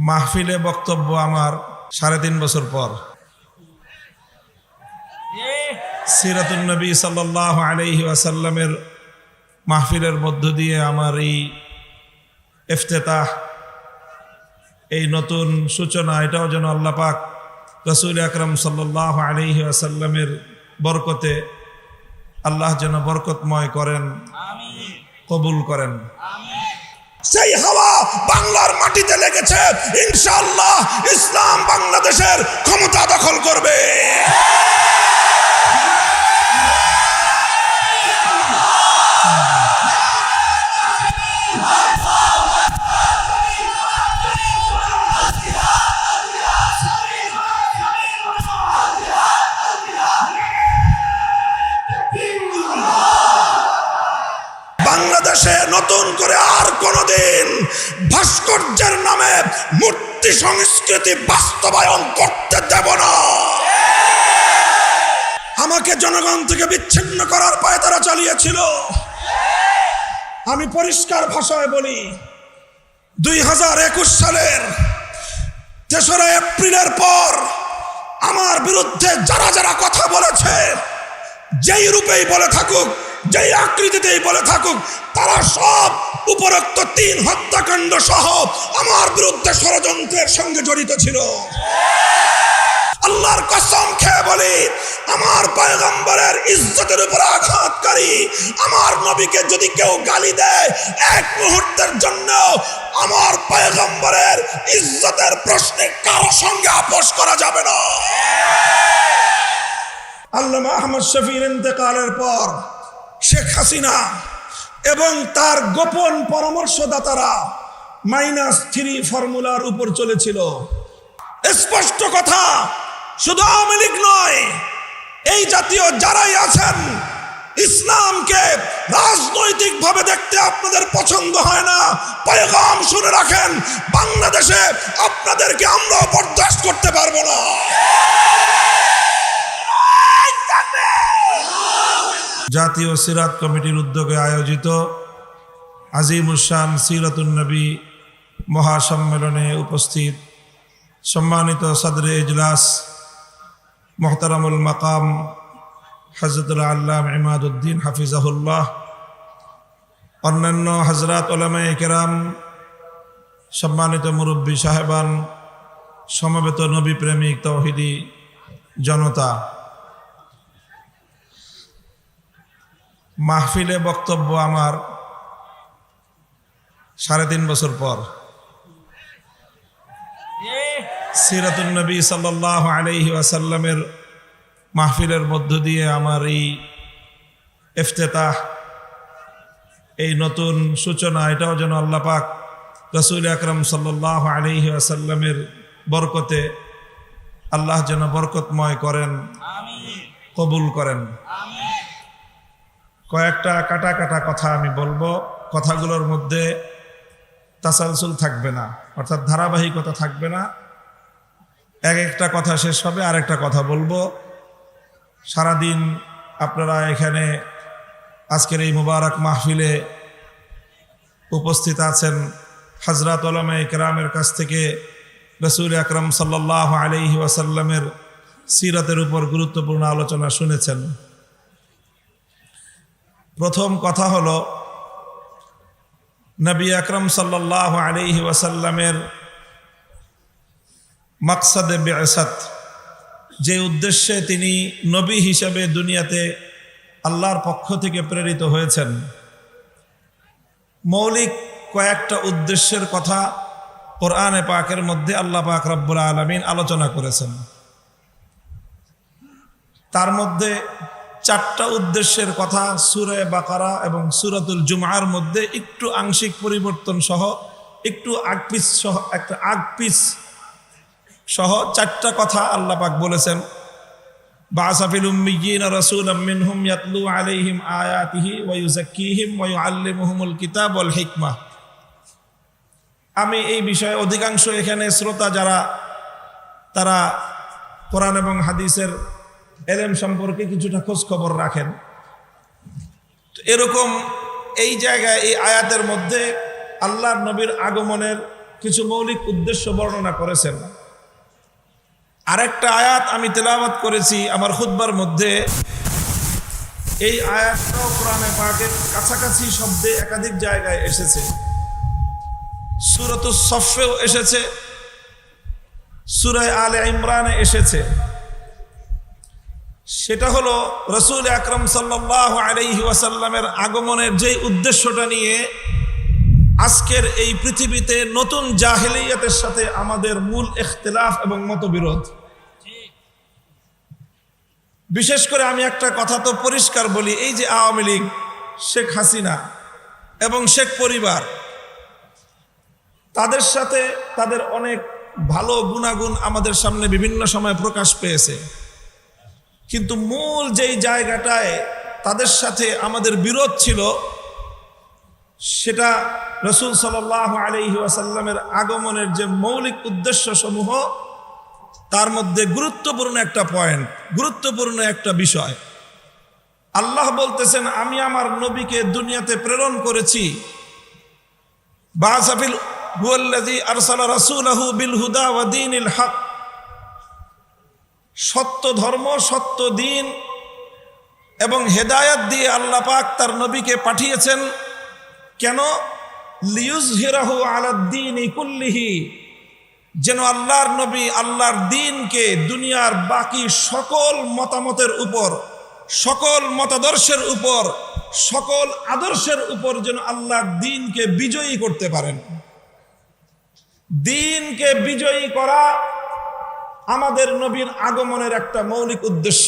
মাহফিলে বক্তব্য আমার ৩.৫ বছর পর। সিরাতুন নবী সাল্লাল্লাহু আলাইহি ওয়াসাল্লামের মাহফিলের মধ্য দিয়ে আমার এই ইফতিতাহ, এই নতুন সূচনা, এটাও যেন আল্লাহ পাক রাসূল আকরাম সাল্লাল্লাহু আলাইহি ওয়াসাল্লামের বরকতে আল্লাহ যেন বরকতময় করেন, কবুল করেন। সেই হাওয়া বাংলার মাটিতে লেগেছে, ইনশাআল্লাহ ইসলাম বাংলাদেশের ক্ষমতা দখল করবে। বাংলাদেশে নতুন করে আর কোনদিন ভাস্কর্যের নামে মূর্তি সংস্কৃতি বাস্তবায়ন করতে দেব না। আমাকে জনগণ থেকে বিচ্ছিন্ন করার পায়তারা চালিয়েছিল। আমি পরিষ্কার ভাষায় বলি, 2021 সালের 3রা এপ্রিলের পর আমার বিরুদ্ধে যারা যারা কথা বলেছে, যেই রূপেই বলে থাকুক, যেই আকৃতিতেই বলে থাকুক, তারা সব উপরোক্ত 3 হত্যাকাণ্ড সহ আমার বিরুদ্ধে ষড়যন্ত্রের সঙ্গে জড়িত ছিল। আল্লাহর কসম খেয়ে বলি, আমার পয়গম্বরের ইজ্জতের উপর আঘাতকারী আমার নবীকে যদি কেউ গালি দেয়, এক মুহূর্তের জন্য আমার পয়গম্বরের ইজ্জতের প্রশ্নে কারো সঙ্গে আপোষ করা যাবে না। আল্লামা আহমদ শফির ইন্তেকালের পর শেখ হাসিনা এবং তার গোপন পরামর্শদাতারা -3 ফর্মুলার উপর চলেছিল। স্পষ্ট কথা, শুধু আওয়ামী লীগ নয়, এই জাতীয় যারাই আছেন, ইসলামকে রাজনৈতিকভাবে দেখতে আপনাদের পছন্দ হয় না, পয়গাম শুনে রাখেন, বাংলাদেশে আপনাদেরকে আমরাও বরদাস্ত করতে পারবো না। জাতীয় সিরাত কমিটির উদ্যোগে আয়োজিত আজিমুশান সিরাতুন নবী মহাসম্মেলনে উপস্থিত সম্মানিত সদরে ইজলাস মুহতারামুল মাকাম হযরতুল আল্লামা ইমাদউদ্দিন হাফিজাহুল্লাহ, অন্যান্য হযরত উলামায়ে কেরাম, সম্মানিত মুরব্বী সাহেবান, সমবেত নবী প্রেমিক তাওহীদি জনতা, মাহফিলে বক্তব্য আমার ৩.৫ বছর পর। সিরাতুন নবী সাল্লাল্লাহু আলাইহি ওয়াসাল্লামের মাহফিলের মধ্য দিয়ে আমার এই ইফতিতাহ, এই নতুন সূচনা, এটাও যেন আল্লাহ পাক রাসূল আকরাম সাল্লাল্লাহু আলাইহি ওয়াসাল্লামের বরকতে আল্লাহ যেন বরকতময় করেন, কবুল করেন। কয়েকটা কাটা কাটা কথা আমি বলবো। কথাগুলোর মধ্যে তাসালসুল থাকবে না, অর্থাৎ ধারাবাহিকতা থাকবে না। এক একটা কথা শেষ হবে, আরেকটা কথা বলবো। সারাদিন আপনারা এখানে আজকের এই মুবারক মাহফিলে উপস্থিত আছেন। হযরত উলামায়ে কেরামের কাছ থেকে রাসূল আকরাম সাল্লাল্লাহু আলাইহি ওয়াসাল্লামের সিরাতের উপর গুরুত্বপূর্ণ আলোচনা শুনেছেন। প্রথম কথা হলো, নবী আকরাম সাল্লাল্লাহু আলাইহি ওয়াসাল্লামের মাকসাদে বিআসাত, যে উদ্দেশ্যে তিনি নবী হিসেবে দুনিয়াতে আল্লাহর পক্ষ থেকে প্রেরিত হয়েছেন, মৌলিক কয়েকটা উদ্দেশ্যের কথা কোরআনে পাকের মধ্যে আল্লাহ পাক রব্বুল আলামিন আলোচনা করেছেন। তার মধ্যে 4টা উদ্দেশ্যের কথা সূরা বাকারা এবং সূরাতুল জুমআর মধ্যে একটু আংশিক পরিবর্তন সহ, একটু আগপিস সহ, একটা আগপিস সহ 4টা কথা আল্লাহ পাক বলেছেন। বা'আসা ফিল উম্মিয়্যিনা রাসূলাম মিনহুম ইয়াতলু আলাইহিম আয়াতিহি ওয়া ইউযাক্কিহিম ওয়া ইউআল্লিমুহুমুল কিতাব ওয়াল হিকমাহ। আমি এই বিষয়ে অধিকাংশ এখানে শ্রোতা যারা, তারা কোরআন এবং হাদিসের এলেম সম্পর্কে কিছুটা খোঁজ খবর রাখেন। এরকম এই জায়গায় এই আয়াতের মধ্যে আল্লাহর নবীর আগমনের কিছু মৌলিক উদ্দেশ্য বর্ণনা করেছেন। আরেকটা আয়াত আমি তেলাওয়াত করেছি আমার খুতবার মধ্যে। এই আয়াতটাও কোরআনে পাকের কাছাকাছি শব্দে একাধিক জায়গায় এসেছে। সূরাতুস সফেও এসেছে, সূরা আলে ইমরানে এসেছে। সেটা হলো রাসূল আকরাম সাল্লাল্লাহু আলাইহি ওয়াসাল্লামের আগমনের যেই উদ্দেশ্যটা নিয়ে আজকের এই পৃথিবীতে নতুন জাহেলিয়াতের সাথে আমাদের মূল ইখতিলাফ এবং মতবিরোধ। বিশেষ করে আমি একটা কথা তো পরিষ্কার বলি, এই যে আওয়ামী লীগ, শেখ হাসিনা এবং শেখ পরিবার, তাদের সাথে তাদের অনেক ভালো গুণাগুণ আমাদের সামনে বিভিন্ন সময় প্রকাশ পেয়েছে, কিন্তু মূল যেই জায়গাটায় তাদের সাথে আমাদের বিরোধ ছিল সেটা রাসূল সাল্লাল্লাহু আলাইহি ওয়াসাল্লামের আগমনের যে মৌলিক উদ্দেশ্য সমূহ, তার মধ্যে গুরুত্বপূর্ণ একটা পয়েন্ট, গুরুত্বপূর্ণ একটা বিষয়। আল্লাহ বলতেছেন, আমি আমার নবীকে দুনিয়াতে প্রেরণ করেছি, বাসাফিল হুয়াল্লাযী আরসালা রাসূলাহু বিল হুদা ওয়া দীনিল হক, সত্য ধর্ম, সত্য দিন এবং হেদায়েত দিয়ে আল্লাহ পাক তার নবীকে পাঠিয়েছেন। কেন? লিয়ুযহিরাহু আলাদ-দীনি কুল্লিহি, যেন আল্লাহর নবী আল্লাহর দ্বীনকে দুনিয়ার বাকি সকল মতামতের উপর, সকল মতাদর্শের উপর, সকল আদর্শের উপর যেন আল্লাহর দ্বীনকে বিজয়ী করতে পারেন। দ্বীনকে বিজয়ী করা আমাদের নবীর আগমনের একটা মৌলিক উদ্দেশ্য।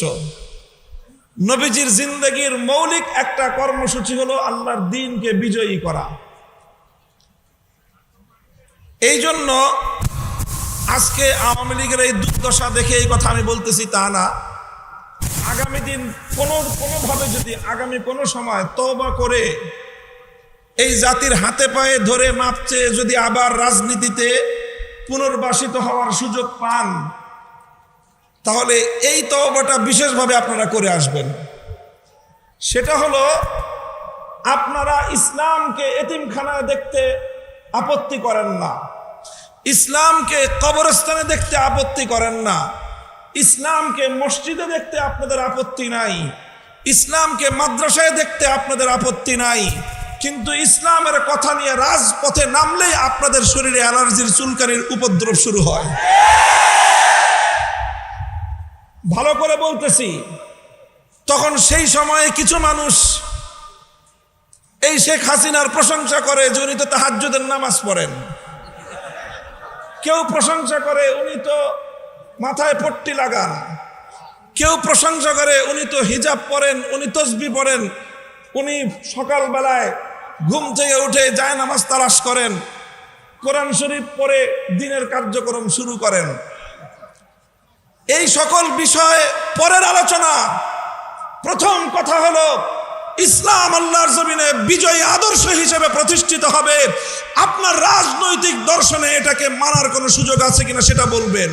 নবীজির জিন্দেগির মৌলিক একটা কর্মসূচি হলো আল্লাহর দ্বীনকে বিজয়ী করা। এই জন্য আজকে আওয়ামী লীগের এই দুর্দশা দেখে এই কথা আমি বলতেছি তা না। আগামী দিন কোনোভাবে যদি আগামী কোনো সময় তওবা করে এই জাতির হাতে পায়ে ধরে মাপ চেয়ে যদি আবার রাজনীতিতে পুনর্বাসিত হওয়ার সুযোগ পান, তাহলে এই তওবাটা বিশেষভাবে আপনারা করে আসবেন। সেটা হলো, আপনারা ইসলামকে এতিমখানায় দেখতে আপত্তি করেন না, ইসলামকে কবরস্থানে দেখতে আপত্তি করেন না, ইসলামকে মসজিদে দেখতে আপনাদের আপত্তি নাই, ইসলামকে মাদ্রাসায় দেখতে আপনাদের আপত্তি নাই, কিন্তু ইসলামের কথা নিয়ে রাজপথে নামলেই আপনাদের শরীরে অ্যালার্জির চুলকানির উপদ্রব শুরু হয়। ভালো করে বলতেছি, তখন সেই সময়ে কিছু মানুষ এই শেখ হাসিনার প্রশংসা করে যে উনি তো তাহাজ্জুদের নামাজ পড়েন, কেউ প্রশংসা করে উনি তো মাথায় পট্টি লাগান, কেউ প্রশংসা করে উনি তো হিজাব পরেন, উনি তসবিহ পড়েন, উনি সকালবেলায় ঘুম থেকে উঠে যায় নামাজ তালাশ করেন, কোরআন শরীফ পড়ে দিনের কার্যক্রম শুরু করেন। এই সকল বিষয় পরের আলোচনা। প্রথম কথা হলো, ইসলাম আল্লাহর জমিনে বিজয়ী আদর্শ হিসেবে প্রতিষ্ঠিত হবে। আপনার রাজনৈতিক দর্শনে এটাকে মানার কোনো সুযোগ আছে কিনা সেটা বলবেন।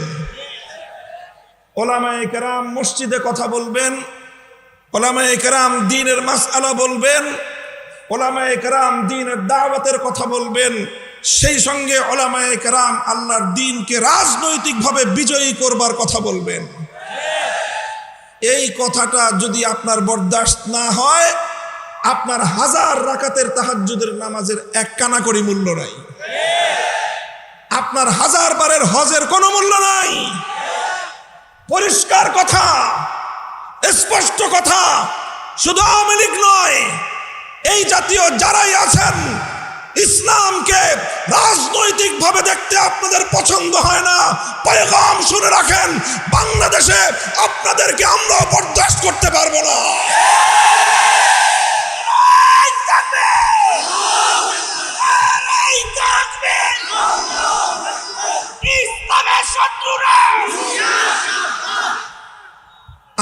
ওলামায়ে কেরাম মসজিদে কথা বলবেন, ওলামায়ে কেরাম দ্বীনের মাসআলা বলবেন, ওলামায়ে কেরাম দ্বীনের দাওয়াতের কথা বলবেন, সেই সঙ্গে ওলামায়ে কেরাম আল্লাহর দ্বীনকে রাজনৈতিকভাবে বিজয়ী করবার কথা বলবেন। এই কথাটা যদি আপনার বরদাস্ত না হয়, আপনার 1000 রাকাতের তাহাজ্জুদের নামাজের এক কানা করি মূল্য নাই, আপনার 1000 বারের হজের কোনো মূল্য নাই। পরিষ্কার কথা, স্পষ্ট কথা। শুধু আওয়ামী লীগ নয়, এই জাতীয় যারাই আছেন, ইসলামকে রাজনৈতিকভাবে দেখতে আপনাদের পছন্দ হয় না, পয়গাম শুনে রাখেন, বাংলাদেশে আপনাদেরকে আমরা বরদাস্ত করতে পারবো না।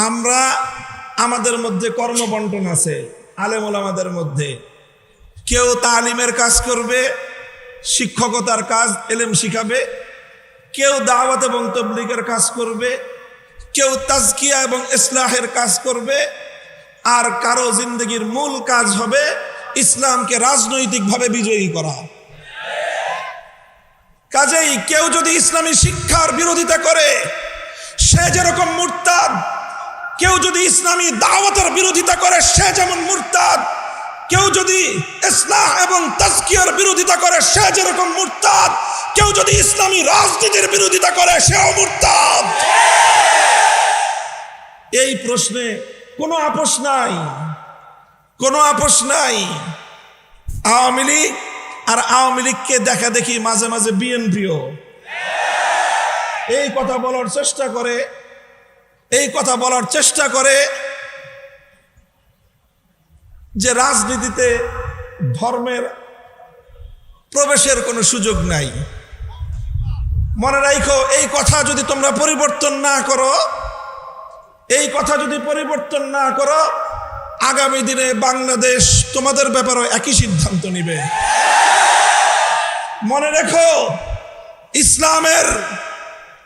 আমরা আমাদের মধ্যে কর্মবন্টন আছে, আলেম ওলামাদের মধ্যে। কেউ তালিমের কাজ করবে, শিক্ষকতার কাজ, এলেম শিখাবে, কেউ দাওয়াত এবং তাবলীগের কাজ করবে, কেউ তাজকিয়া এবং ইসলাহের কাজ করবে, আর কারো জিন্দগির মূল কাজ হবে ইসলামকে রাজনৈতিকভাবে বিজয়ী করা। কাজেই কেউ যদি ইসলামী শিক্ষার বিরোধিতা করে সে যেরকম মুরতাদ, কেউ যদি ইসলামী দাওয়াতের বিরোধিতা করে সে যেমন মুরতাদ, কেউ যদি ইসলাহ এবং তাজকিয়ার বিরোধিতা করে সে যেরকম মুরতাদ, কেউ যদি ইসলামী রাজনীতির বিরোধিতা করে সেও মুরতাদ। এই প্রশ্নে কোনো আপোষ নাই, কোনো আপোষ নাই। আওয়ামী লীগ আর আওয়ামী লীগকে দেখা দেখি মাঝে মাঝে বিএনপিও এই কথা বলার চেষ্টা করে, এই কথা বলার চেষ্টা করে যে রাজনীতিতে ধর্মের প্রবেশের কোনো সুযোগ নাই। মনে রাখো, এই কথা যদি তোমরা পরিবর্তন না করো, এই কথা যদি পরিবর্তন না করো, আগামী দিনে বাংলাদেশ তোমাদের ব্যাপারেও একই সিদ্ধান্ত নিবে। মনে রেখো,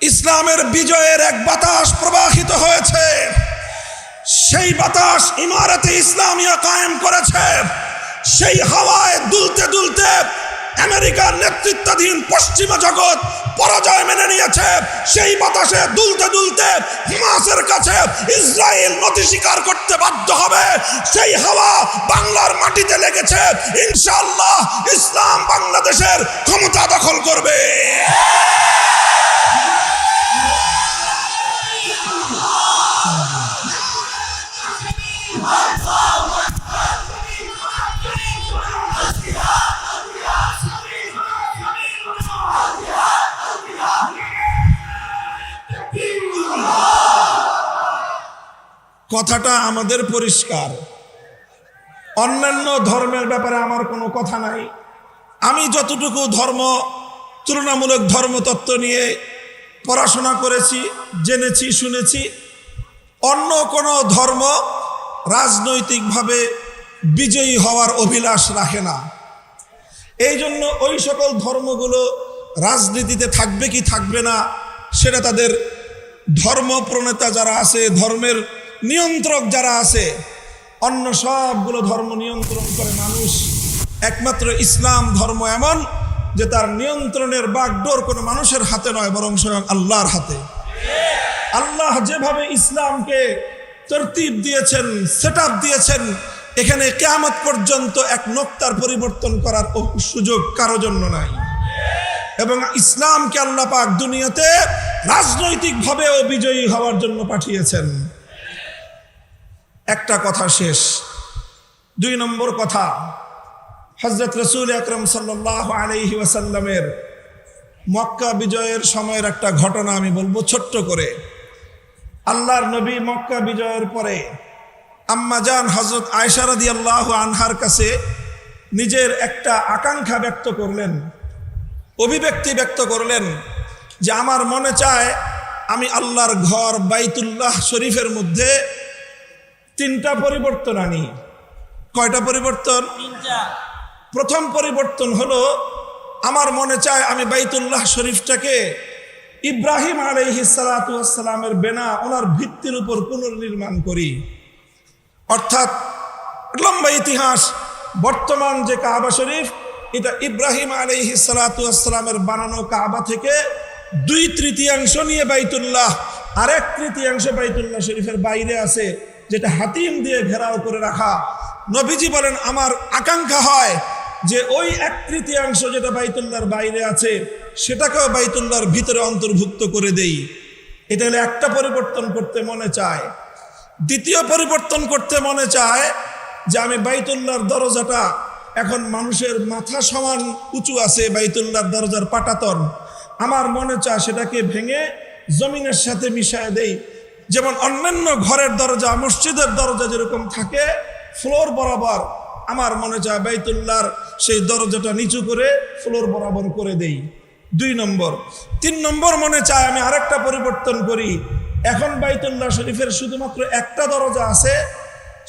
ইসলামের বিজয়ের এক বাতাস প্রবাহিত হয়েছে। সেই বাতাস ইমারতে ইসলামিয়া কায়েম করেছে। সেই হাওয়ায় দুলতে দুলতে আমেরিকার নেতৃত্বাধীন পশ্চিমা জগৎ পরাজয় মেনে নিয়েছে। সেই বাতাসে দুলতে দুলতে হামাসের কাছে ইসরায়েল নতি স্বীকার করতে বাধ্য হবে। সেই হাওয়া বাংলার মাটিতে লেগেছে। ইনশাআল্লাহ ইসলাম বাংলাদেশের ক্ষমতা দখল করবে। কথাটা আমাদের পরিষ্কার। অন্যান্য ধর্মের ব্যাপারে আমার কোনো কথা নাই। আমি যতটুকু তুলনামূলক ধর্মতত্ত্ব নিয়ে পড়াশোনা করেছি, জেনেছি, শুনেছি, অন্য কোনো ধর্ম রাজনৈতিকভাবে বিজয়ী হওয়ার অভিলাষ রাখে না। এই জন্য ওই সকল ধর্মগুলো রাজনীতিতে থাকবে কি থাকবে না সেটা তাদের ধর্ম প্রণেতা যারা আছে, ধর্মের নিয়ন্ত্রক যারা আছে, অন্য সবগুলো ধর্ম নিয়ন্ত্রণ করে মানুষ। একমাত্র ইসলাম ধর্ম এমন যে তার নিয়ন্ত্রণের বাগডোর কোনো মানুষের হাতে নয়, বরং স্বয়ং আল্লাহর হাতে। আল্লাহ যেভাবে ইসলামকে তরতিব দিয়েছেন, সেটআপ দিয়েছেন, এখানে কিয়ামত পর্যন্ত এক নোক্তার পরিবর্তন করার সুযোগ কারো জন্য নাই। এবং ইসলামকে আল্লাহ পাক দুনিয়াতে রাজনৈতিকভাবেও বিজয়ী হওয়ার জন্য পাঠিয়েছেন। একটা কথা শেষ। 2 নম্বর কথা, হযরত রাসূল আকরাম সাল্লাল্লাহু আলাইহি ওয়াসাল্লামের মক্কা বিজয়ের সময়ের একটা ঘটনা আমি বলবো ছোট্ট করে। আল্লাহর নবী মক্কা বিজয়ের পরে আম্মা জান হযরত আয়েশা রাদিয়াল্লাহু আনহার কাছে নিজের একটা আকাঙ্ক্ষা ব্যক্ত করলেন, অভিব্যক্তি ব্যক্ত করলেন যে আমার মনে চায় আমি আল্লাহর ঘর বাইতুল্লাহ শরীফের মধ্যে 3টা পরিবর্তন আনি। কয়টা পরিবর্তন? 3টা। প্রথম পরিবর্তন হলো, আমার মনে চায় আমি বাইতুল্লাহ শরীফটাকে ইব্রাহিম আলাইহিস সালাতু ওয়াস সালামের বেনা, ওনার ভিত্তির উপর পুনর্নির্মাণ করি। অর্থাৎ লম্বা ইতিহাস, বর্তমান যে কাবা শরীফ, এটা ইব্রাহিম আলাইহিস সালাতু ওয়াস সালামের বানানো কাবা থেকে 2/3 নিয়ে বাইতুল্লাহ, আর 1/3 বাইতুল্লাহ শরীফের বাইরে আছে, যেটা হাতিম দিয়ে ঘেরাও করে রাখা। নবীজি বলেন আমার আকাঙ্ক্ষা হয় যে ওই 1/3 যেটা বাইতুল্লাহর বাইরে আছে সেটাকেও বাইতুল্লাহর ভিতরে অন্তর্ভুক্ত করে দেই। এটা হলে একটা পরিবর্তন করতে মনে চায়। দ্বিতীয় পরিবর্তন করতে মনে চায় যে আমি বাইতুল্লাহর দরজাটা, এখন মানুষের মাথা সমান উঁচু আছে বাইতুল্লাহর দরজার পাটাতন, আমার মনে চায় সেটাকে ভেঙে জমিনের সাথে মিশায় দেই। যেমন অন্যান্য ঘরের দরজা, মসজিদের দরজা যেরকম থাকে ফ্লোর বরাবর, আমার মনে চায় বাইতুল্লাহর সেই দরজাটা নিচু করে ফ্লোর বরাবর করে দেই। 2 নম্বর। 3 নম্বর মনে চায় আমি আরেকটা পরিবর্তন করি। এখন বাইতুল্লাহ শরীফের শুধুমাত্র একটা দরজা আছে,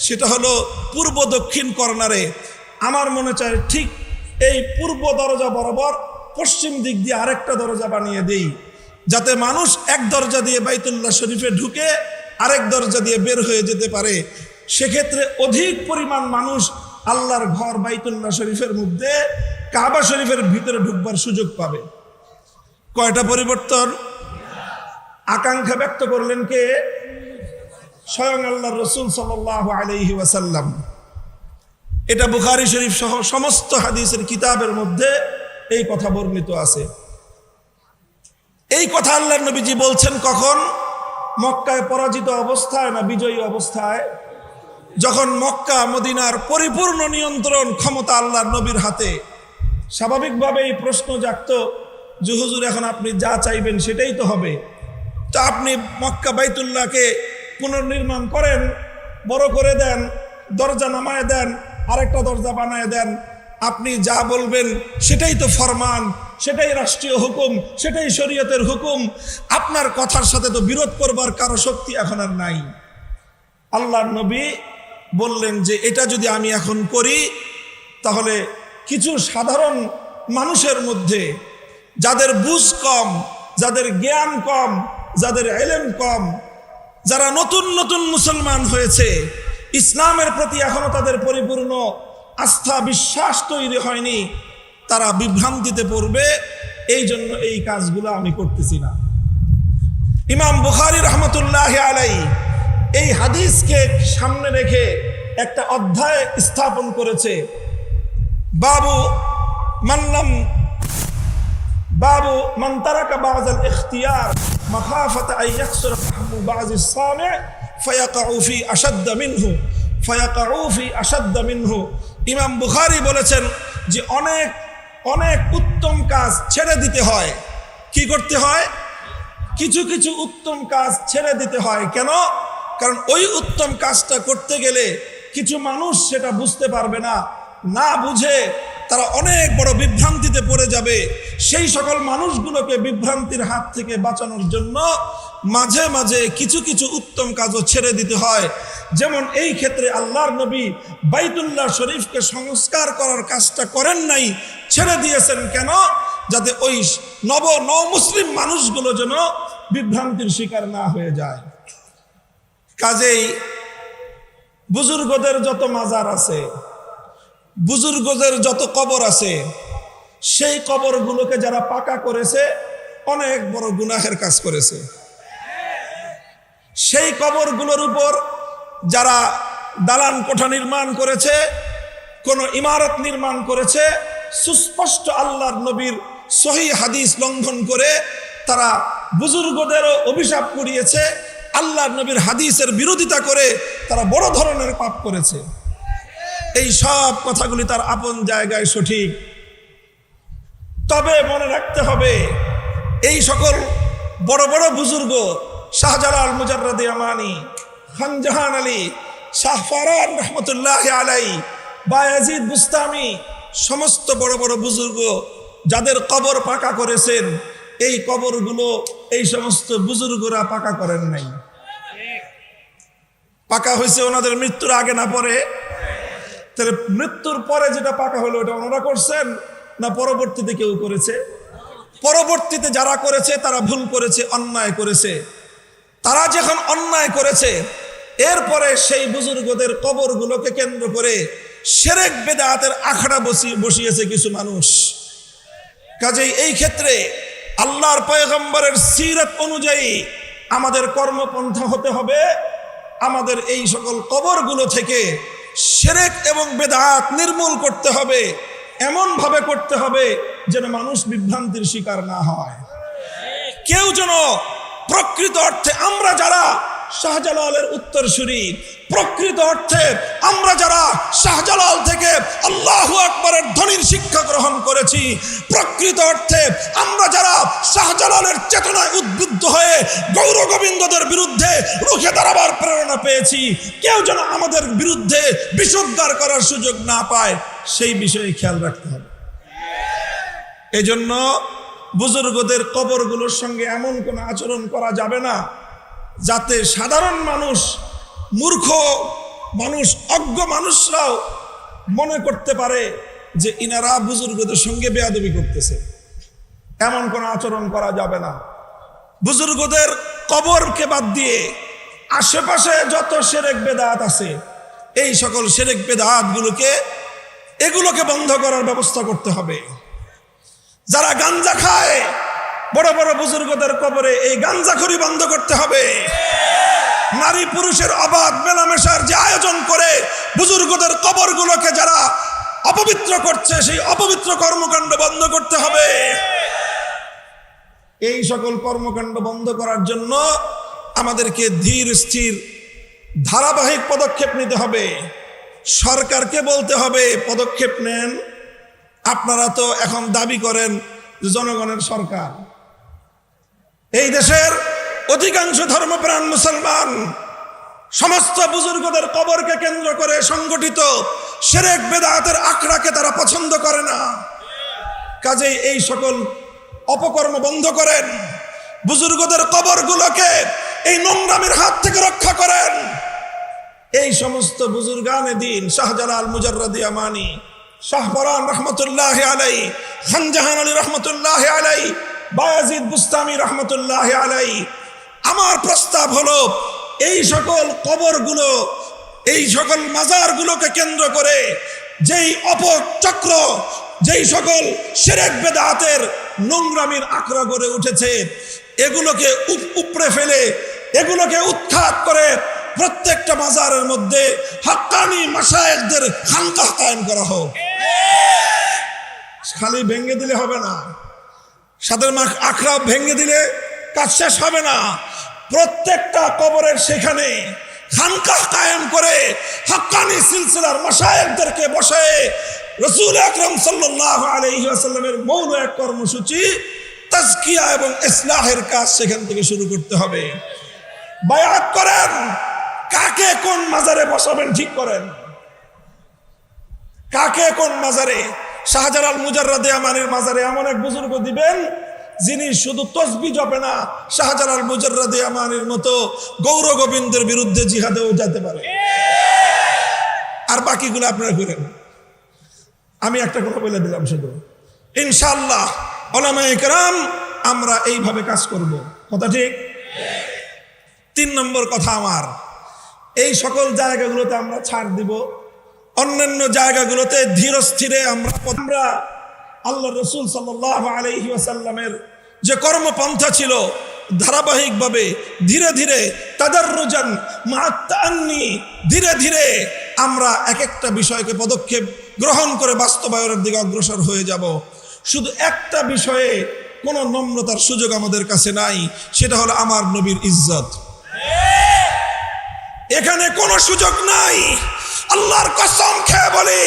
সেটা হলো পূর্ব দক্ষিণ কর্নারে। আমার মনে চায় ঠিক এই পূর্ব দরজা বরাবর পশ্চিম দিক দিয়ে আরেকটা দরজা বানিয়ে দেই, যাতে মানুষ এক দরজা দিয়ে বাইতুল্লাহ শরীফে ঢুকে আরেক দরজা দিয়ে বের হয়ে যেতে পারে। সেক্ষেত্রে অধিক পরিমাণ মানুষ আল্লাহর ঘর বাইতুল্লাহ শরীফের মধ্যে কাবা শরীফের ভিতরে ঢুকবার সুযোগ পাবে। কয়টা পরিবর্তন? আকাঙ্ক্ষা ব্যক্ত করলেন কে? স্বয়ং আল্লাহর রাসূল সাল্লাল্লাহু আলাইহি ওয়াসাল্লাম। এটা বুখারী শরীফ সহ সমস্ত হাদিসের কিতাবের মধ্যে এই কথা বর্ণিত আছে। এই কথা আল্লাহর নবীজি বলছেন কখন? মক্কায় পরাজিত অবস্থায় না বিজয়ী অবস্থায়? যখন মক্কা মদিনার পরিপূর্ণ নিয়ন্ত্রণ ক্ষমতা আল্লাহর নবীর হাতে। স্বাভাবিকভাবেই প্রশ্ন জাগত যে হুজুর এখন আপনি যা চাইবেন সেটাই তো হবে। তো আপনি মক্কা বাইতুল্লাহকে পুনর্নির্মাণ করেন, বড় করে দেন, দরজা নামায় দেন, আরেকটা দরজা বানায় দেন, আপনি যা বলবেন সেটাই তো ফরমান, সেটাই রাষ্ট্রীয় হুকুম, সেটাই শরীয়তের হুকুম। আপনার কথার সাথে তো বিরোধ করবার কারো শক্তি এখন আর নাই। আল্লাহর নবী বললেন যে এটা যদি আমি এখন করি তাহলে কিছু সাধারণ মানুষের মধ্যে যাদের বুঝ কম, যাদের জ্ঞান কম, যাদের ইলম কম, যারা নতুন নতুন মুসলমান হয়েছে, ইসলামের প্রতি এখনো তাদের পরিপূর্ণ আস্থা বিশ্বাস তৈরি হয়নি, তারা বিভ্রান্তিতে পড়বে। এই জন্য এই কাজগুলো আমি করতেছি না। ইমাম বুখারী রহমতুল্লাহ আলাইহি এই হাদিসকে সামনে রেখে একটা অধ্যায় স্থাপন করেছে। বাবু মান তারাকা বা'যাল ইখতিয়ার মাখাফাতা আন ইয়াকসুরা ফাহমু বা'যিস সামি' ফায়াকাউ ফি আশাদ্দা মিনহু। ইমাম বুখারী বলেছেন যে অনেক অনেক উত্তম কাজ ছেড়ে দিতে হয়। কি করতে হয়? কিছু কিছু উত্তম কাজ ছেড়ে দিতে হয়। কেন? কারণ ওই উত্তম কাজটা করতে গেলে কিছু মানুষ সেটা বুঝতে পারবে না, না বুঝে তারা অনেক বড় বিভ্রান্তিতে পড়ে যাবে। সেই সকল মানুষগুলোকে বিভ্রান্তির হাত থেকে বাঁচানোর জন্য মাঝে মাঝে কিছু কিছু উত্তম কাজও ছেড়ে দিতে হয়। যেমন এই ক্ষেত্রে আল্লাহর নবী বাইতুল্লাহ শরীফকে সংস্কার করার কাজটা করেন নাই, ছেড়ে দিয়েছেন। কেন? যাতে ওই নব মুসলিম মানুষগুলো যেন বিভ্রান্তির শিকার না হয়ে যায়। কাজেই বুজুর্গদের যত মাজার আছে, বুজুর্গদের যত কবর আছে, সেই কবরগুলোকে যারা পাকা করেছে অনেক বড় গুনাহের কাজ করেছে। সেই কবরগুলোর উপর যারা দালান কোঠা নির্মাণ করেছে, কোন ইমারত নির্মাণ করেছে, সুস্পষ্ট আল্লাহর নবীর সহিহ হাদিস লঙ্ঘন করে তারা বুজুর্গদেরও অভিশাপ করিয়েছে। আল্লাহর নবীর হাদিসের বিরোধিতা করে তারা বড় ধরনের পাপ করেছে। এই সব কথাগুলি তার আপন জায়গায় সঠিক। তবে মনে রাখতে হবে এই সকল বড় বড় বুজুর্গ, শাহজালাল মুজাররদ ইয়ামানি, খান জাহান আলী, শাহ ফারান রহমতুল্লাহ আলাইহি, বায়াজিদ বুস্তামি, সমস্ত বড় বড় বুজুর্গ যাদের কবর পাকা করেছেন, এই কবরগুলো এই সমস্ত বুজুর্গরা পাকা করেন নাই। পাকা হয়েছে ওনাদের মৃত্যুর আগে না পরে? তাহলে মৃত্যুর পরে যেটা পাকা হলো ওটা ওনারা করছেন না পরবর্তীতে কেউ করেছে? পরবর্তীতে যারা করেছে তারা ভুল করেছে, অন্যায় করেছে। তারা যখন অন্যায় করেছে এরপরে সেই বুজুর্গদের কবরগুলোকে কেন্দ্র করে শিরক বিদআতের আখড়া বসিয়েছে কিছু মানুষ। কাজেই এই ক্ষেত্রে আল্লাহর পয়গম্বরের সিরাত অনুযায়ী আমাদের কর্মপন্থা হতে হবে, আমাদের এই সকল কবরগুলো থেকে শিরক এবং বিদআত নির্মূল করতে হবে, এমন ভাবে করতে হবে যেন মানুষ বিভ্রান্তির শিকার না হয়। কেউ যেন প্রকৃত অর্থে আমরা যারা শাহজালালের উত্তরসূরি, প্রকৃত অর্থে আমরা যারা শাহজালাল থেকে আল্লাহু আকবরের ধ্বনির শিক্ষা গ্রহণ করেছি, প্রকৃত অর্থে আমরা যারা শাহজালালের চেতনায় উদ্বুদ্ধ হয়ে গৌর গোবিন্দদের বিরুদ্ধে রুখে দাঁড়াবার প্রেরণা পেয়েছি, কেউ যেন আমাদের বিরুদ্ধে বিষোদ্গার করার সুযোগ না পায়, সেই বিষয়ে খেয়াল রাখতে হবে। এজন্য বুজুর্গদের কবরগুলোর সঙ্গে এমন কোনো আচরণ করা যাবে না যাতে সাধারণ মানুষ, মূর্খ মানুষ, অজ্ঞ মানুষরাও মনে করতে পারে যে ইনারা বুজুর্গদের সঙ্গে বেয়াদবি করতেছে। এমন কোনো আচরণ করা যাবে না। বুজুর্গদের কবরকে বাদ দিয়ে আশেপাশে যত শিরক বিদআত আছে, এই সকল শিরক বিদআতগুলোকে এগুলোকে বন্ধ করার ব্যবস্থা করতে হবে। যারা গাঞ্জা খায় বড় বড় বুজুর্গদের কবরে এই গাঞ্জাখড়ি বন্ধ করতে হবে। নারী পুরুষের অবাধ মেলামেশার যে আয়োজন করে বুজুর্গদের কবরগুলোকে যারা অপবিত্র করছে, সেই অপবিত্র কর্মকাণ্ড বন্ধ করতে হবে। এই সকল কর্মকাণ্ড বন্ধ করার জন্য আমাদেরকে ধীর স্থির ধারাবাহিক পদক্ষেপ নিতে হবে। সরকারকে বলতে হবে পদক্ষেপ নেন। আপনারা তো এখন দাবি করেন জনগণের সরকার। এই দেশের অধিকাংশ ধর্মপ্রাণ মুসলমান সমস্ত বুজুর্গদের কবরকে কেন্দ্র করে সংগঠিত শিরক বিদআতের আখড়াকে তারা পছন্দ করে না। কাজেই এই সকল অপকর্ম বন্ধ করেন, বুজুর্গদের কবরগুলোকে এই নোংরামির হাত থেকে রক্ষা করেন। এই সমস্ত বুজুর্গানে দিন শাহজালাল মুজাররদি আমানি, শাহপরান রহমতুল্লাহ আলাই, খানজাহান আলী রহমতুল্লাহ আলাই, বায়াজিদ বুস্তামি রহমতুল্লাহ আলাই, আমার প্রস্তাব হলো এই সকল কবরগুলো, এই সকল মাজারগুলোকে কেন্দ্র করে যেই অপচক্র, যেই সকল শিরক বিদআতের নোংরামির আখড়া গড়ে উঠেছে, এগুলোকে উপড়ে ফেলে, এগুলোকে উৎখাত করে প্রত্যেকটা মাজারের মধ্যে হাক্কানি মাশায়েখদের খানকাহ কায়েম করা হোক। খালি ভেঙে দিলে হবে না, সাদের আখড়া ভেঙে দিলে কাজ শেষ হবে না। প্রত্যেকটা কবরের সেখানে খানকাহ কায়েম করে হাক্কানি সিলসিলার মাশায়েখদেরকে বসায় রাসূল আকরাম সাল্লাল্লাহু আলাইহি ওয়াসাল্লামের মৌল এক কর্মসূচি তাজকিয়া এবং ইসলাহের কাজ সেখান থেকে শুরু করতে হবে। বায়াত করেন, কাকে কোন মাজারে বসাবেন ঠিক করেন, কাকে কোন মাজারে। শাহজালাল মুজাররদি আমানির মাজারে এমন এক বুজুর্গ দিবেন যিনি শুধু তসবিহ জপে না, শাহজালাল মুজাররদি আমানির মতো গৌর গোবিন্দের বিরুদ্ধে জিহাদেও যেতে পারে। আর বাকিগুলো আপনারা করেন। আমি একটা কথা বলে দিলাম শুধু, ইনশাআল্লাহ উলামায়ে কেরাম আমরা এইভাবে কাজ করব। কথা ঠিক? 3 নম্বর কথা আমার, এই সকল জায়গাগুলোতে আমরা ছাড় দিব, অন্যান্য জায়গাগুলোতে ধীর স্থিরে আমরা আল্লাহ রসুল সাল্লাল্লাহু আলাইহি ওয়াসাল্লামের যে কর্মপন্থা ছিল ধারাবাহিকভাবে ধীরে ধীরে তাদাররুজান মা'আত তাআন্নি, ধীরে ধীরে আমরা এক একটা বিষয়কে পদক্ষেপ গ্রহণ করে বাস্তবায়নের দিকে অগ্রসর হয়ে যাব। শুধু একটা বিষয়ে কোনো নম্রতার সুযোগ আমাদের কাছে নাই, সেটা হলো আমার নবীর ইজ্জত। এখানে কোনো সুযোগ নাই। আল্লাহর কসম খেয়ে বলি,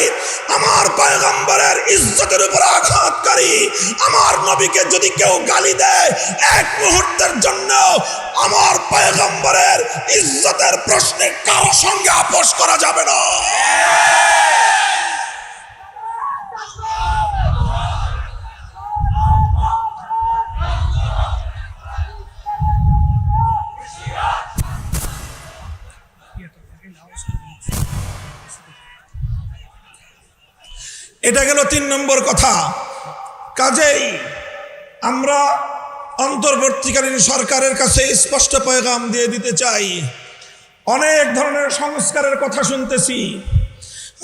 আমার পয়গম্বরের ইজ্জতের উপর আঘাতকারী আমার নবীকে যদি কেউ গালি দেয়, এক মুহূর্তের জন্য আমার পয়গম্বরের ইজ্জতের প্রশ্নে কারো সঙ্গে আপোষ করা যাবে না। এটা গেল 3 নম্বর কথা। কাজেই আমরা অন্তর্বর্তীকালীন সরকারের কাছে স্পষ্ট পয়গাম দিয়ে দিতে চাই, অনেক ধরনের সংস্কারের কথা শুনতেছি।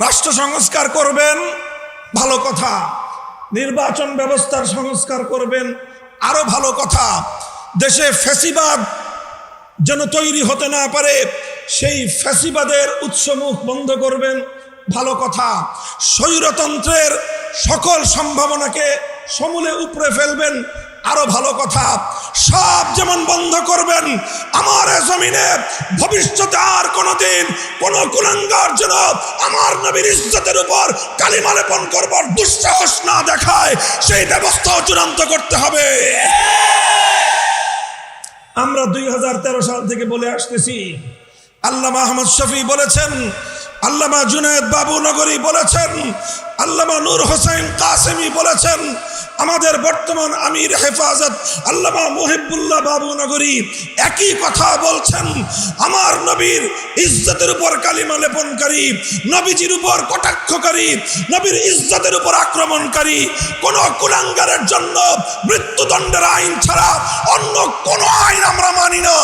রাষ্ট্র সংস্কার করবেন, ভালো কথা। নির্বাচন ব্যবস্থার সংস্কার করবেন, আরো ভালো কথা। দেশে ফ্যাসিবাদ যেন তৈরি হতে না পারে, সেই ফ্যাসিবাদের উৎসমুখ বন্ধ করবেন, ভালো কথা। স্বৈরতন্ত্রের সকল সম্ভাবনাকে সমূলে উপড়ে ফেলবেন, আরো ভালো কথা। সব যেমন বন্ধ করবেন, আমার জমিনে ভবিষ্যতে আর কোনোদিন কোন কুলাঙ্গার যেন আমার নবীর ইজ্জতের উপর কালিমা লেপন করবার দুঃসাহস না দেখায়, সেই ব্যবস্থাও চূড়ান্ত করতে হবে। আমরা 2013 সাল থেকে বলে আসতেছি, আল্লামা আহমদ শফি বলেছেন, আল্লামা জুনায়েদ বাবু নগরী বলেছেন, আল্লামা নূর হোসেন কাসেমি বলেছেন, আমাদের বর্তমান আমির হেফাজত আল্লামা মুহিবুল্লাহ বাবু নগরী একই কথা বলছেন। আমার নবীর ইজ্জতের উপর কালিমা লেপনকারী, নবীজির উপর কটাক্ষকারী, নবীর ইজ্জতের উপর আক্রমণকারী কোন কুলাঙ্গারের জন্য মৃত্যুদণ্ডের আইন ছাড়া অন্য কোন আইন আমরা মানি না।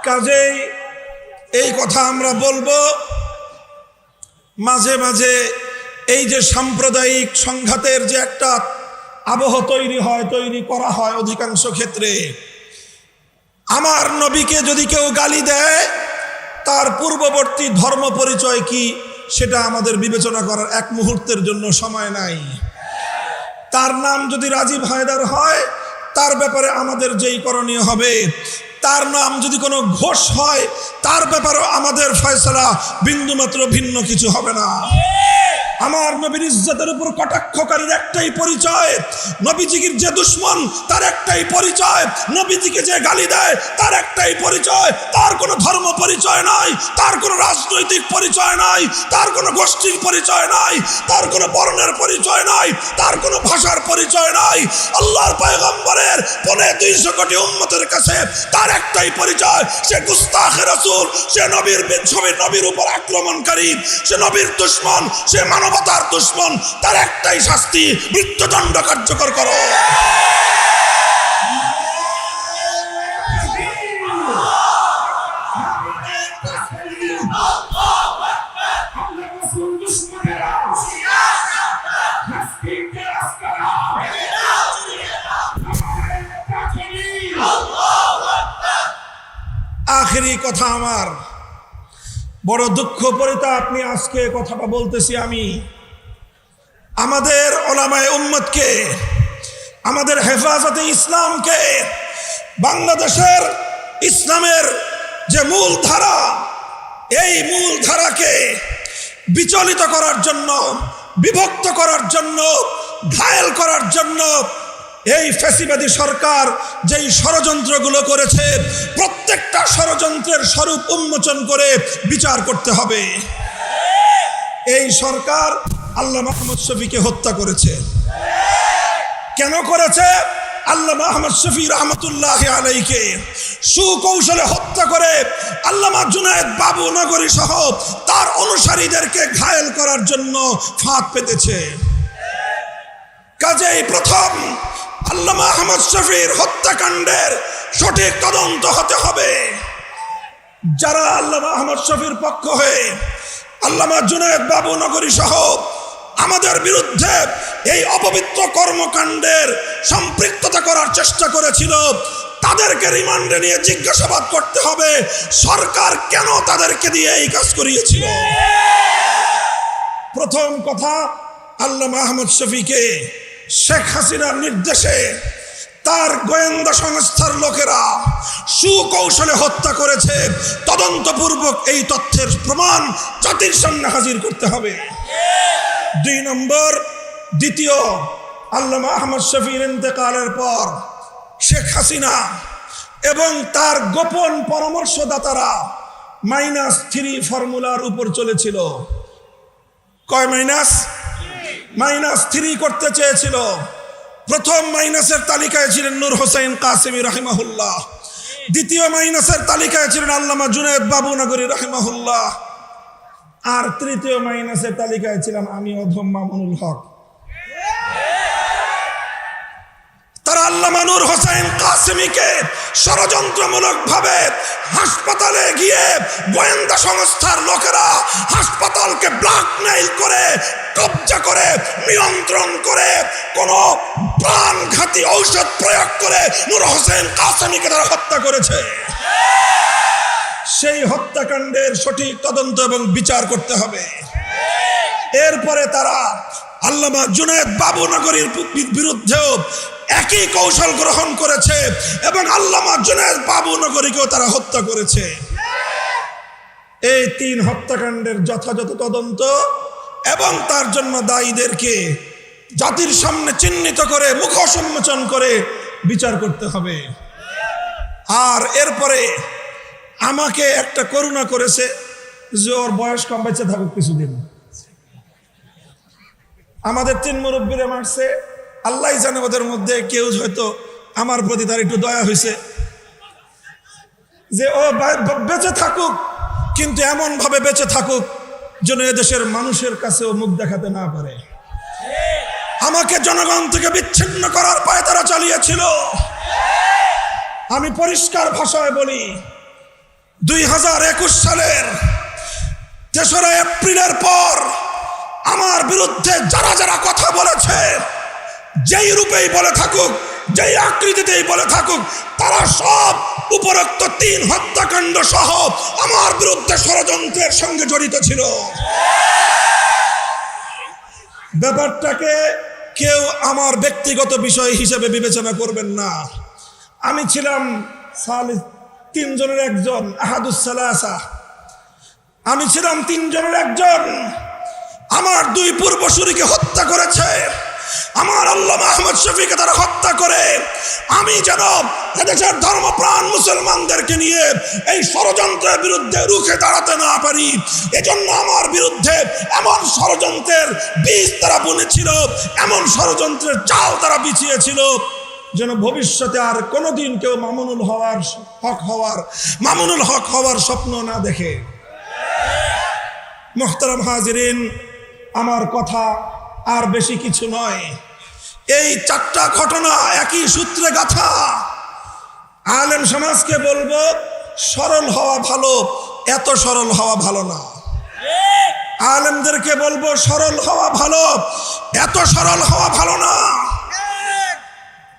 কাজেই এই কথা আমরা বলবো, মাঝে মাঝে এই যে সাম্প্রদায়িক সংঘাতের যে একটা আবহ তৈরি করা হয় অধিকাংশ ক্ষেত্রে, আমার নবীকে যদি কেউ গালি দেয় তার পূর্ববর্তী ধর্ম পরিচয় কি সেটা আমাদের বিবেচনা করার এক মুহূর্তের জন্য সময় নাই। তার নাম যদি রাজীব হায়দার হয়, তার ব্যাপারে আমাদের যেই করণীয় হবে, তার নাম যদি কোনো ঘোষ হয়, তার ব্যাপারেও আমাদের ফয়সালা বিন্দুমাত্র ভিন্ন কিছু হবে না। আমার নবীর ইজ্জতের উপর কটাক্ষকারীর একটাই পরিচয়, নবীজির যে দুশ্মন তার একটাই পরিচয়, নবীজিকে যে গালি দেয় তার একটাই পরিচয়। তার কোনো ধর্ম পরিচয় নাই, তার কোনো রাজনৈতিক পরিচয় নাই, তার কোনো গোষ্ঠীর পরিচয় নাই, তার কোনো বর্ণের পরিচয় নাই, তার কোনো ভাষার পরিচয় নাই। আল্লাহর পয়গম্বরের 250 কোটি উম্মতের কাছে তার একটাই পরিচয়, সে গুস্তাখে রাসূল, সে নবীর উপর আক্রমণকারী, সে নবীর দুশ্মন, সে মানবতার দুশ্মন। তার একটাই শাস্তি, মৃত্যুদণ্ড কার্যকর করো। আখেরি কথা আমার, বড় দুঃখ পরিতাপ নিয়ে আজকে কথাটা বলতেছি আমি। আমাদের ওলামায়ে উম্মতকে, আমাদের হেফাজতে ইসলামকে, বাংলাদেশের ইসলামের যে মূল ধারা, এই মূল ধারাকে বিচলিত করার জন্য, বিভক্ত করার জন্য, ঘায়েল করার জন্য এই ফ্যাসিবাদী সরকার যেই ষড়যন্ত্রগুলো করেছে, প্রত্যেকটা ষড়যন্ত্রের স্বরূপ উন্মোচন করে বিচার করতে হবে। এই সরকার আল্লামা আহমদ শফীকে হত্যা করেছে। কেন করেছে? আল্লামা আহমদ শফী রহমতুল্লাহ আলাইকে সুকৌশলে হত্যা করে আল্লামা জুনায়েদ বাবু নগরী সহ তার অনুসারীদেরকে ঘায়েল করার জন্য ফাঁদ পেতেছে। কাজেই প্রথম আল্লামা আহমদ শফীর হত্যাকাণ্ডের সঠিক তদন্ত হতে হবে। যারা আল্লামা আহমদ শফীর পক্ষ হয়ে আল্লামা জুনায়েদ বাবু নগরী সহ আমাদের বিরুদ্ধে এই অপবিত্র কর্মকাণ্ডের সম্পৃক্ততা করার চেষ্টা করেছিল, তাদেরকে রিমান্ডে নিয়ে জিজ্ঞাসাবাদ করতে হবে সরকার কেন তাদেরকে দিয়ে এই কাজ করিয়েছিল। প্রথম কথা, আল্লামা আহমদ শফীকে শেখ হাসিনার নির্দেশে তার গোয়েন্দা সংস্থার লোকেরা সুকৌশলে হত্যা করেছে। তদন্তপূর্বক এই তথ্যের প্রমাণ জাতির সামনে হাজির করতে হবে। 2 নম্বর, দ্বিতীয়, আল্লামা আহমদ শফীর ইন্তেকালের পর শেখ হাসিনা এবং তার গোপন পরামর্শদাতারা -3 ফর্মুলার উপর চলেছিল। কয় -3 করতে চেয়েছিল। প্রথম মাইনাসের তালিকায় ছিলেন নূর হোসেন কাসেমি রাহিমাহুল্লাহ, দ্বিতীয় মাইনাসের তালিকায় ছিলেন আল্লামা জুনায়েদ বাবু নগরী রাহিমাহুল্লাহ, আর তৃতীয় মাইনাসের তালিকায় ছিলাম আমি অধম মামুনুল হক। তারা আল্লামা নূর হোসেন কাসেমিকে ষড়যন্ত্রমূলক ভাবে হাসপাতালে গিয়ে গোয়েন্দা সংস্থার লোকেরা হাসপাতালকে ব্ল্যাকমেইল করে, কবজা করে, নিয়ন্ত্রণ করে, কোন প্রাণঘাতী ঔষধ প্রয়োগ করে নূর হোসেন কাসেমিকে তারা হত্যা করেছে। সেই হত্যাকাণ্ডের সঠিক তদন্ত এবং বিচার করতে হবে। এরপরে তারা আল্লামা জুনায়েদ বাবু নগরীর বিরুদ্ধেও একই কৌশল গ্রহণ করেছে এবং আল্লামা জুনায়েদ বাবু নগরীকেও তারা হত্যা করেছে। এই 3 হত্যাকাণ্ডের যথাযথ তদন্ত এবং তার জন্য দায়ীদেরকে জাতির সামনে চিহ্নিত করে, মুখোশ উন্মোচন করে বিচার করতে হবে। আর এরপরে আমাকে একটা করুণা করেছে যে ওর বয়স কম, বেঁচে থাকুক কিছুদিন। আমাদের 3 মুরব্বীরে মারছে, আল্লাহ জানে ওদের মধ্যে কেউ হয়তো আমার প্রতি তার একটু দয়া হয়েছে যে ও বেঁচে থাকুক, কিন্তু এমন ভাবে বেঁচে থাকুক যেন এদেশের মানুষের কাছেও মুখ দেখাতে না পারে। আমাকে জনগণ থেকে বিচ্ছিন্ন করার পায়ে তারা চালিয়েছিল। আমি পরিষ্কার ভাষায় বলি, 2021 সালের 3রা এপ্রিলের পর আমার বিরুদ্ধে যারা যারা কথা বলেছে, যেই রূপেই বলে থাকুক, যেই আকৃতিতেই বলে থাকুক, তারা সব উপরোক্ত 3 হত্যাকাণ্ড সহ আমার বিরুদ্ধে ষড়যন্ত্রের সঙ্গে জড়িত ছিল। ব্যাপারটাকে কেউ আমার ব্যক্তিগত বিষয় হিসেবে বিবেচনা করবেন না। আমি ছিলাম 3 জনের একজন, আহাদুস সালাসা। আমি ছিলাম 3 জনের একজন। আমার 2 পূর্বসূরীকে হত্যা করেছে। আমার আল্লামা আহমদ শফীকে তারা হত্যা করে আমি যেন এদেশের ধর্মপ্রাণ মুসলমানদেরকে নিয়ে এই ষড়যন্ত্রের বিরুদ্ধে রুখে দাঁড়াতে না পারি, এজন্য আমার বিরুদ্ধে এমন ষড়যন্ত্রের বীজ তারা বুনেছিল, এমন ষড়যন্ত্রের চাল তারা বিছিয়েছিল যেন ভবিষ্যতে আর কোনোদিন কেউ মামুনুল হক হওয়ার স্বপ্ন না দেখে। মুহতারাম হাজিরিন, আমার কথা আর বেশি কিছু নয়। এই 4টা ঘটনা একই সূত্রে গাঁথা। আলেম সমাজকে বলবো, সরল হওয়া ভালো, এত সরল হওয়া ভালো না। আলেমদেরকে বলবো, সরল হওয়া ভালো, এত সরল হওয়া ভালো না।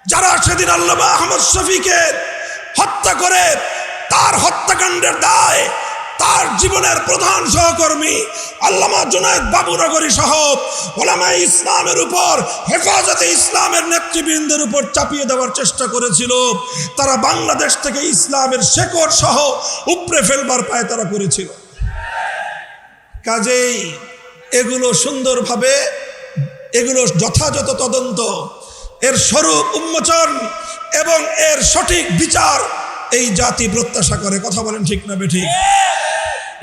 যারা সেদিন আল্লামা আহমদ শফীকে হত্যা করে, তার হত্যাকাণ্ডের দায় তার জীবনের প্রধান সহকর্মী আল্লামা জুনায়েদ বাবুনগরী সহ উলামায়ে ইসলামের উপর, হেফাজতে ইসলামের নেতৃবৃন্দের উপর চাপিয়ে দেওয়ার চেষ্টা করেছিল। তারা বাংলাদেশ থেকে ইসলামের শেকড় সহ উপড়ে ফেলবার পায়তারা করেছিল। কাজেই এগুলো সুন্দরভাবে, এগুলো যথাযথ তদন্ত, এর স্বরূপ উন্মোচন এবং এর সঠিক বিচার এই জাতি প্রত্যাশা করে। কথা বলেন ঠিক না বেঠিক?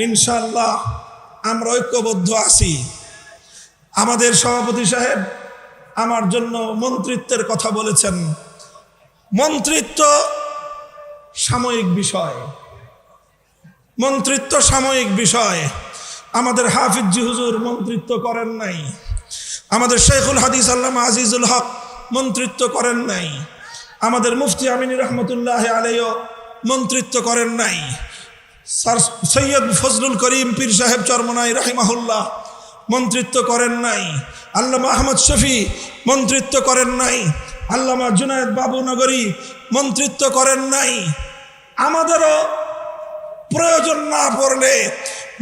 ইনশাআল্লাহ আমরা ঐক্যবদ্ধ আছি। আমাদের সভাপতি সাহেব আমার জন্য মন্ত্রিত্বের কথা বলেছেন। মন্ত্রিত্ব সাময়িক বিষয়, মন্ত্রিত্ব সাময়িক বিষয়। আমাদের হাফিজ জি হুজুর মন্ত্রিত্ব করেন নাই, আমাদের শেখুল হাদিস আল্লামা আজিজুল হক মন্ত্রিত্ব করেন নাই, আমাদের মুফতি আমিনী রহমতুল্লাহ আলাইহিও মন্ত্রিত্ব করেন নাই, স্যার সৈয়দ ফজলুল করিম পীর সাহেব চরমনাই রাহিমাহুল্লাহ মন্ত্রিত্ব করেন নাই, আল্লামা আহমদ শফী মন্ত্রিত্ব করেন নাই, আল্লামা জুনায়েদ বাবুনগরী মন্ত্রিত্ব করেন নাই। আমাদেরও প্রয়োজন না পড়লে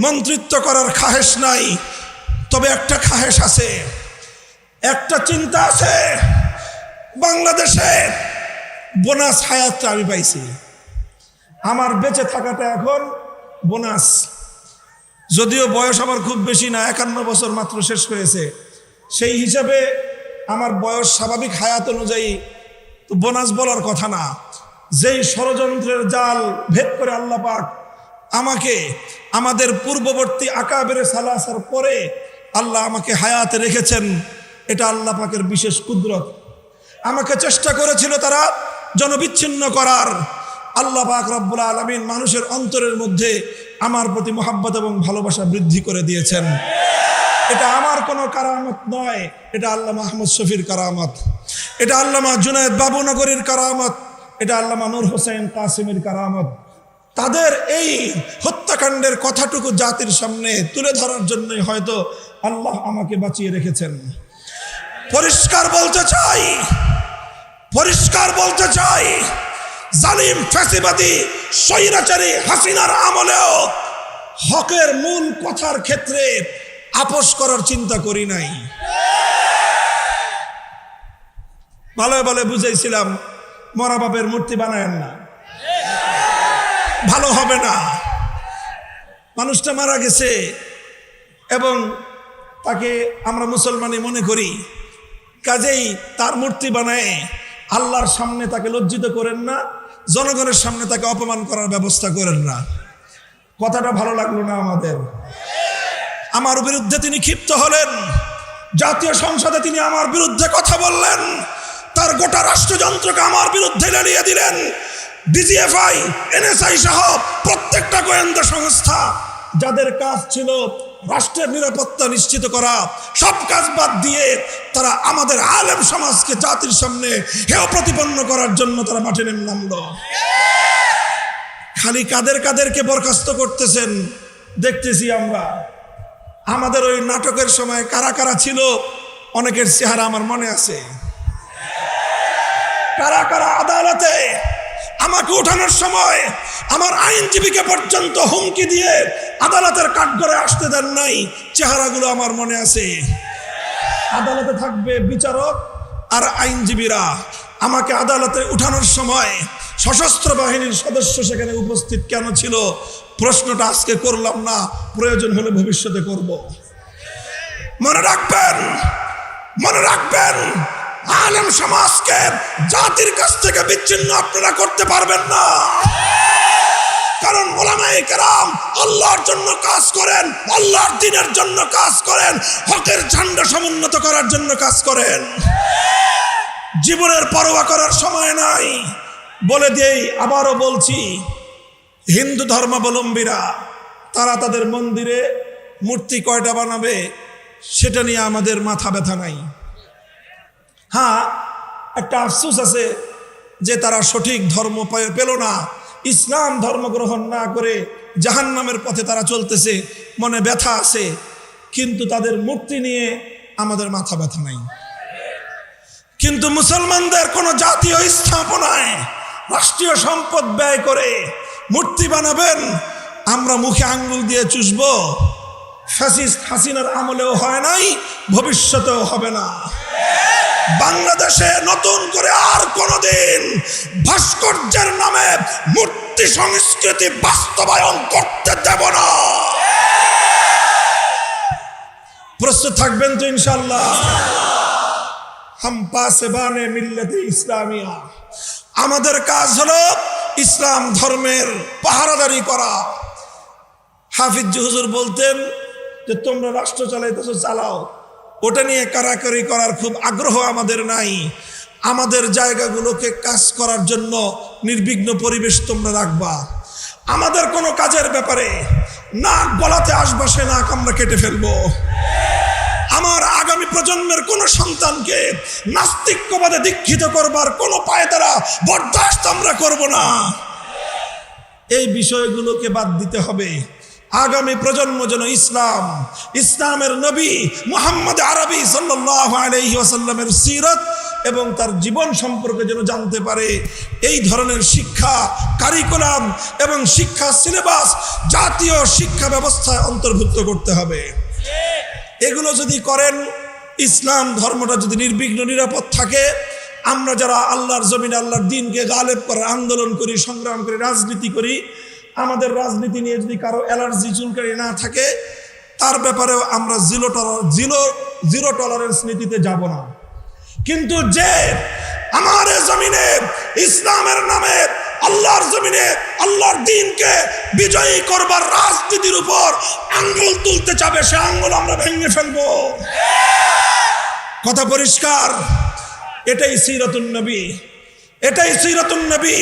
মন্ত্রিত্ব করার খাহেশ নাই। তবে একটা খাহেশ আছে, একটা চিন্তা আছে। বাংলাদেশে বোনাস হায়াতটা আমি পাইছি। আমার বেঁচে থাকাটা এখন বোনাস। যদিও বয়স আমার খুব বেশি না, 51 বছর মাত্র শেষ হয়েছে। সেই হিসাবে আমার বয়স স্বাভাবিক হায়াত অনুযায়ী তো বোনাস বলার কথা না। যেই ষড়যন্ত্রের জাল ভেদ করে আল্লাহ পাক আমাকে আমাদের পূর্ববর্তী আকাবের সালাসার পরে আল্লাহ আমাকে হায়াতে রেখেছেন, এটা আল্লাহ পাকের বিশেষ কুদরত। আমাকে চেষ্টা করেছিল তারা জনবিচ্ছিন্ন করার। আল্লাহ পাক রব্বুল আলামিন মানুষের অন্তরের মধ্যে আমার প্রতি মহাব্বত এবং ভালোবাসা বৃদ্ধি করে দিয়েছেন। এটা আমার কোনো কারামত নয়, এটা আল্লামা আহমদ শফীর কারামত, এটা আল্লামা জুনায়েদ বাবুনগরীর কারামত, এটা আল্লামা নূর হোসেন কাসিমের কারামত। তাদের এই হত্যাকাণ্ডের কথাটুকু জাতির সামনে তুলে ধরার জন্যই হয়তো আল্লাহ আমাকে বাঁচিয়ে রেখেছেন। পরিষ্কার বলতে চাই, পরিষ্কার বলতে চাই, জালিম ফ্যাসিবাদী স্বৈরাচারী হাসিনার আমলেও হকের মূল কথার ক্ষেত্রে আপোষ করার চিন্তা করি নাই। ভালো ভালো বুঝাইছিলাম, মরা বাপের মূর্তি বানায়েন না, ভালো হবে না। মানুষটা মারা গেছে এবং তাকে আমরা মুসলমানই মনে করি, কাজেই তার মূর্তি বানায় আল্লাহর সামনে তাকে লজ্জিত করেন না, জনগণের সামনে তাকে অপমান করার ব্যবস্থা করেন না। কথাটা ভালো লাগলো না আমাদের। আমার বিরুদ্ধে তিনি ক্ষিপ্ত হলেন, জাতীয় সংসদে তিনি আমার বিরুদ্ধে কথা বললেন, তার গোটা রাষ্ট্রযন্ত্রকে আমার বিরুদ্ধে লেলিয়ে দিলেন। ডিজিএফআই, এনএসআই সহ প্রত্যেকটা গোয়েন্দা সংস্থা যাদের কাজ ছিল রাষ্ট্রের নিরাপত্তা নিশ্চিত করা, সব কাজ বাদ দিয়ে তারা আমাদের আলেম সমাজকে জাতির সামনে হেয় প্রতিপন্ন করার জন্য তারা মাঠে নামলো। খালি কাদের কাদেরকে বরখাস্ত করতেছেন দেখতেছি আমরা। আমাদের ওই নাটকের সময় কারা কারা ছিল অনেকের চেহারা আমার মনে আছে। কারা কারা আদালতে আমাকে উঠানোর সময় আমার আইনজীবীকে পর্যন্ত হুমকি দিয়ে আদালতের কাঠগড়ায় আসতে দেন নাই, চেহারাগুলো আমার মনে আছে। আদালতে থাকবে বিচারক আর আইনজীবীরা। আমাকে আদালতে উঠানোর সময় সশস্ত্র বাহিনীর সদস্য সেখানে উপস্থিত কেন ছিল? প্রশ্নটা আজকে করলাম না, প্রয়োজন হলে ভবিষ্যতে করব। মনে রাখবেন, মনে রাখবেন, আলেম সমাজকে জাতির কাছ থেকে বিচ্ছিন্ন আপনারা করতে পারবেন না। কারণ ওলামায়ে কেরাম আল্লাহর জন্য কাজ করেন, আল্লাহর দ্বীনের জন্য কাজ করেন, হকের ঝান্ডা সমুন্নত করার জন্য কাজ করেন। জীবনের পরোয়া করার সময় নাই। বলে দেই, আবারও বলছি, হিন্দু ধর্মাবলম্বীরা তারা তাদের মন্দিরে মূর্তি কয়টা বানাবে সেটা নিয়ে আমাদের মাথা ব্যথা নাই। হ্যাঁ, একটা আফসোস আছে যে তারা সঠিক ধর্ম পেল না, ইসলাম ধর্ম গ্রহণ না করে জাহান্নামের পথে তারা চলতেছে, মনে ব্যথা আছে। কিন্তু তাদের মূর্তি নিয়ে আমাদের মাথা ব্যথা নাই। কিন্তু মুসলমানদের কোন জাতীয় স্থাপনায় রাষ্ট্রীয় সম্পদ ব্যয় করে মূর্তি বানাবেন, আমরা মুখে আঙ্গুল দিয়ে চুষবো। ফ্যাসিস্ট হাসিনার আমলেও হয় নাই, ভবিষ্যতেও হবে না। বাংলাদেশে নতুন করে আর কোনদিন ভাস্কর্যের নামে মূর্তি সংস্কৃতি বাস্তবায়ন করতে দেব না। প্রস্তুত থাকবেন তো ইনশাআল্লাহ? হাম পাসবানে মিল্লাতে ইসলামিয়া। আমাদের কাজ হলো ইসলাম ধর্মের পাহারাদারি করা। হাফিজ হুজুর বলতেন যে তোমরা রাষ্ট্র চালাইতেছো, চালাও, ওটা নিয়ে কারাকারি করার খুব আগ্রহ আমাদের নাই। আমাদের জায়গাগুলোকে কাজ করার জন্য নির্বিঘ্ন পরিবেশ তোমরা রাখবা। আমাদের কোনো কাজের ব্যাপারে নাক গলাতে আসবা, সে নাক আমরা কেটে ফেলবো। আমার আগামী প্রজন্মের কোন সন্তানকে নাস্তিক্যবাদে দীক্ষিত করবার কোনো পায়তারা বরদাস্ত আমরা করব না। এই বিষয়গুলোকে বাদ দিতে হবে। আগামী প্রজন্ম যেন ইসলামের নবী মুহাম্মদ আরবি সাল্লাল্লাহু আলাইহি ওয়াসাল্লামের সিরাত এবং তার জীবন সম্পর্কে যেন জানতে পারে। এই ধরনের শিক্ষা কারিকুলাম এবং শিক্ষা সিলেবাস জাতীয় শিক্ষা ব্যবস্থায় অন্তর্ভুক্ত করতে হবে। এগুলো যদি করেন, ইসলাম ধর্মটা যদি নির্বিঘ্ন নিরাপদ থাকে, আমরা যারা আল্লাহর জমিনে আল্লাহর দ্বীনকে গালেব করার আন্দোলন করি, সংগ্রাম করি, রাজনীতি করি, আমাদের রাজনীতি নিয়ে যদি কারো অ্যালার্জি চুলকানি না থাকে, তার ব্যাপারেও আমরা জিরো টলারেন্স নীতিতে যাব না। কিন্তু যে আমার জমিনে ইসলামের নামে আল্লাহর জমিনে আল্লাহর দ্বীনকে বিজয়ী করবার রাজনীতির উপর আঙ্গুল তুলতে চাবে, সে আঙ্গুল আমরা ভেঙে ফেলবো। কথা পরিষ্কার? এটাই সিরাতুন নবী, এটাই সিরাতুন নবী।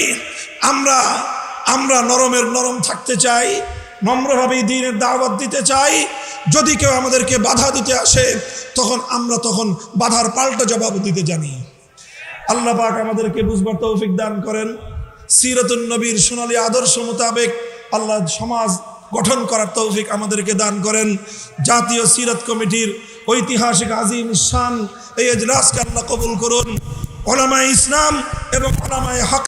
আমরা নরমের নরম থাকতে চাই, নম্রভাবে দ্বীনের দাওয়াত দিতে চাই। যদি কেউ আমাদেরকে বাধা দিতে আসে, আমরা তখন বাধার পাল্টা জবাব দিতে জানি। আল্লাহ পাক আমাদেরকে বুঝবার তৌফিক দান করেন। সিরাতুন নবীর সোনালী আদর্শ মোতাবেক আল্লাহ সমাজ গঠন করার তৌফিক আমাদেরকে দান করেন। জাতীয় সিরাত কমিটির ঐতিহাসিক আজিম শান এই এজলাসকে আল্লাহ কবুল করুন। উলামায়ে ইসলাম এবং উলামায়ে হক